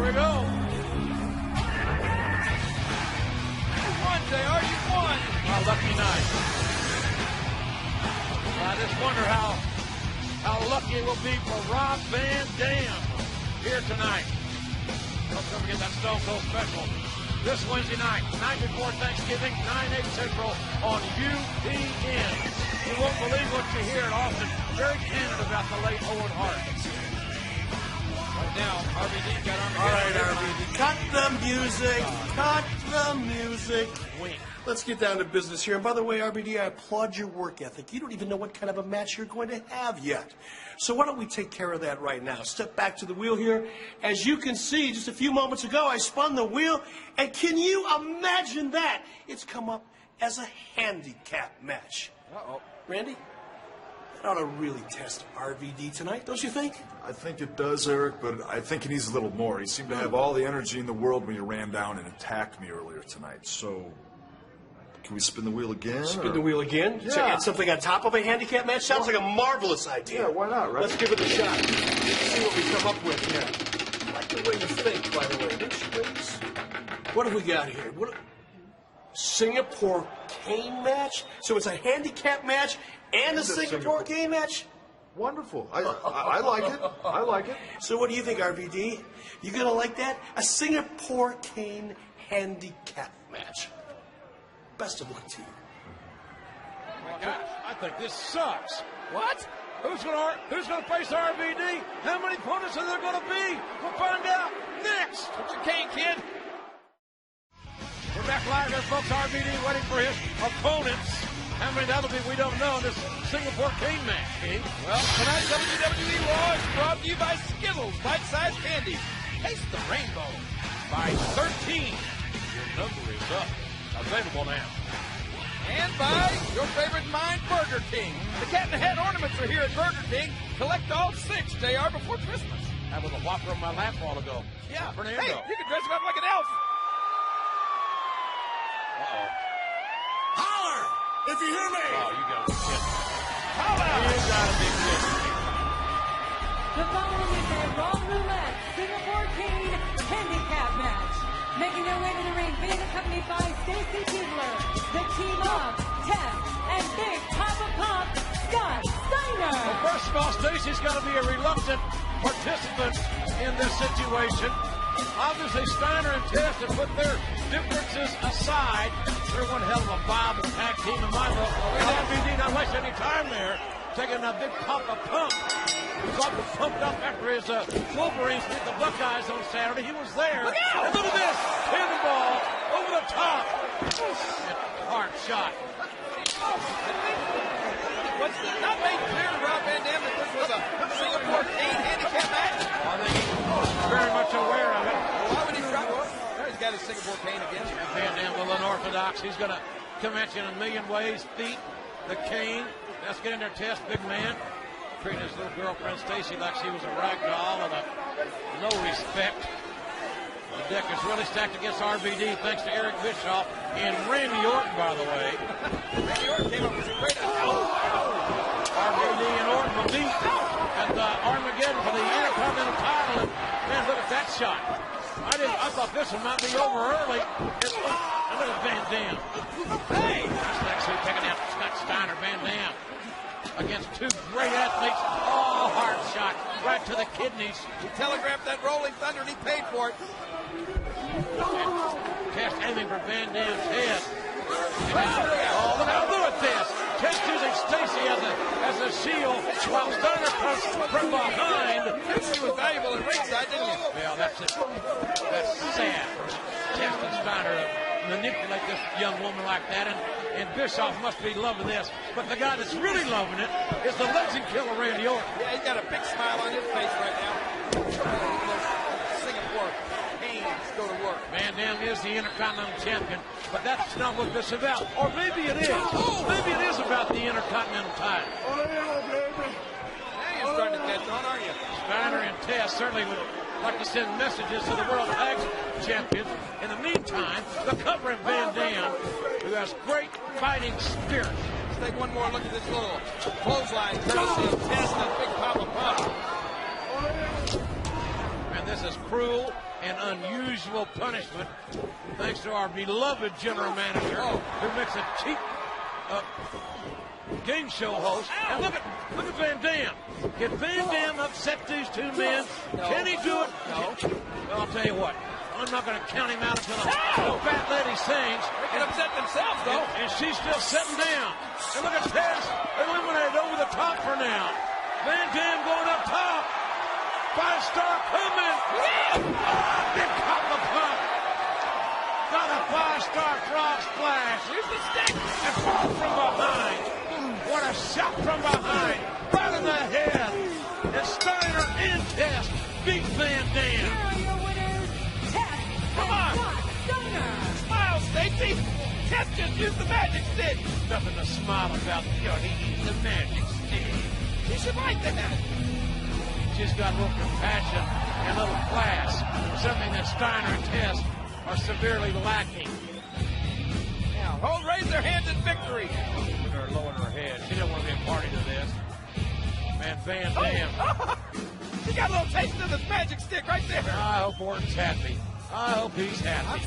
we go. You won, JR. You won. Our lucky night. I just wonder how lucky it will be for Rob Van Dam here tonight. Don't forget that Stone Cold special this Wednesday night, night before Thanksgiving, 9/8 Central on UPN. You won't believe what you hear in Austin. Very candid about the late Owen Hart. Right now, RVD got on the All right, RVD, cut the music. Cut the music. Wink. Let's get down to business here. And by the way, RVD, I applaud your work ethic. You don't even know what kind of a match you're going to have yet. So why don't we take care of that right now? Step back to the wheel here. As you can see, just a few moments ago, I spun the wheel. And can you imagine that? It's come up as a handicap match. Uh-oh. Randy, that ought to really test RVD tonight, don't you think? I think it does, Eric, but I think he needs a little more. He seemed to have all the energy in the world when he ran down and attacked me earlier tonight. So, can we spin the wheel again? Spin the wheel again? Yeah. To add something on top of a handicap match? Sounds like a marvelous idea. Yeah, why not, right? Let's give it a shot. Let's see what we come up with here. I like the way you think, by the way, don't you, ladies? What have we got here? Singapore cane match? So it's a handicap match and a Singapore cane match? Wonderful. I like it. I like it. So what do you think, RVD? You gonna like that? A Singapore cane handicap match. Best of luck to you. Oh my gosh, I think this sucks. What? Who's gonna face RVD? How many opponents are there gonna be? We'll find out next. What's your cane, kid? We're back live here, folks. RVD waiting for his opponents. How many that'll be, we don't know in this Singapore cane match, King. Well, tonight's WWE Raw is brought to you by Skittles Bite-Sized Candy. Taste the rainbow. By 13. Your number is up. Available now. And by your favorite mine, Burger King. The cat in the hat ornaments are here at Burger King. Collect all 6, JR, before Christmas. That was a whopper on my lap a while ago. Yeah. Fernando. Hey, you can dress him up like an elf. Uh-oh. Holler! If you hear me! Oh, you gotta be kidding. Holla! You gotta be kidding. The following is a Raw Roulette Singapore Cane Handicap match. Making their way to the ring, being accompanied by Stacy Keibler, the team of Tess and Big Papa Pop, Scott Steiner. Well, first of all, Stacy's got to be a reluctant participant in this situation. Obviously, Steiner and Tess have put their differences aside. They're one hell of a viable tag team in my book. RVD not wasting any time there, taking a big Papa Pump. Papa pumped up after his Wolverines beat the Buckeyes on Saturday. He was there. Look out! And look at this. Cannonball over the top. And hard shot. Was it not made clear to Rob Van Dam that this was a Singapore Cane Handicap match? I think he's very much aware of it. Well, why would he drop it? There, he's got his Singapore Cane again. Van Dam, a little unorthodox. He's going to come at you in a million ways. Feet, the cane. Let's get in there, Test, big man. Treating his little girlfriend Stacy like she was a rag doll and no respect. The deck is really stacked against RVD thanks to Eric Bischoff and Randy Orton, by the way. Randy Orton came up with some great RVD and Orton will meet at Armageddon for the Intercontinental title. And man, look at that shot. I thought this one might be over early. And look at Van Dam. Hey! That's actually taking out Scott Steiner, Van Dam. Against two great athletes. Oh, hard shot right to the kidneys. He telegraphed that rolling thunder and he paid for it. Test aiming for Van Dam's head. Oh, look how do it this. Test using Stacy as a shield while Steiner comes from behind. He was valuable in ringside, didn't he? Yeah, that's it. That's sad. Test and Steiner manipulate this young woman like that, and Bischoff must be loving this. But the guy that's really loving it is the legend killer Randy Orton. Yeah, he's got a big smile on his face right now. Singapore Canes go to work. Van Dam is the Intercontinental Champion, but that's not what this is about. Or maybe it is. Maybe it is about the Intercontinental title. Now you're starting to catch on, aren't you? Steiner and Tess certainly would like to send messages to the World Tag Champions. In the meantime, the covering Van Dam, who has great fighting spirit. Let's take one more look at this little clothesline courtesy of Tess and Big Papa Pump. And this is cruel an unusual punishment, thanks to our beloved general manager, who makes a cheap game show host. And look at Van Dam. Can Van Dam upset these two men? Can he do it? No. Well, I'll tell you what. I'm not going to count him out until the fat lady sings. They can upset themselves, though. And she's still sitting down. And look at Tess eliminated over the top for now. Van Dam going up top. 5-star coming. Big pop the pump. Got a 5-star frog splash. Here's the stick. And fall from behind. What a shot from behind. Right in the head. And Steiner and Tess beat Van Dam. Here are your winners, Tess Come on. and Steiner. Smile, Stacy. Tess just used the magic stick. Nothing to smile about. He used the magic stick. You should like that. She's got a little compassion and a little class, something that Steiner and Tess are severely lacking. Now, hold, raise their hands in victory. Look at her lowering her head. She doesn't want to be a party to this. Man, Van Dam. She got a little taste of this magic stick right there. I hope Orton's happy. I hope he's happy.